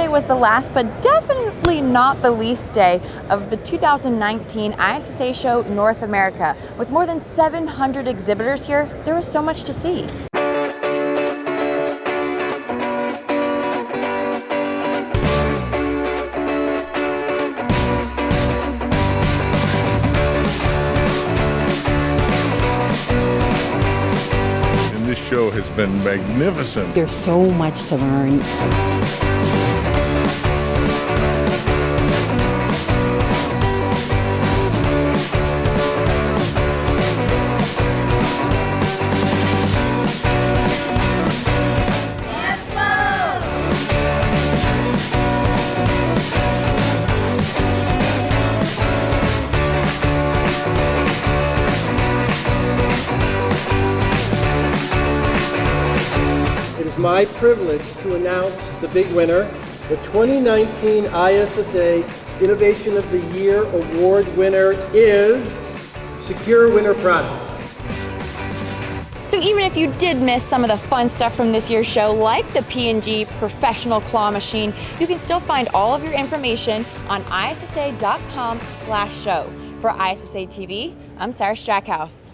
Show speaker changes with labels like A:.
A: Yesterday was the last, but definitely not the least day of the 2019 ISSA Show North America. With more than 700 exhibitors here, there was so much to see.
B: This show has been magnificent.
C: There's so much to learn.
D: It is my privilege to announce the big winner, the 2019 ISSA Innovation of the Year Award winner is Secure Winter Products.
A: So even if you did miss some of the fun stuff from this year's show, like the P&G Professional Claw Machine, you can still find all of your information on issa.com/show. For ISSA TV, I'm Sarah Strackhouse.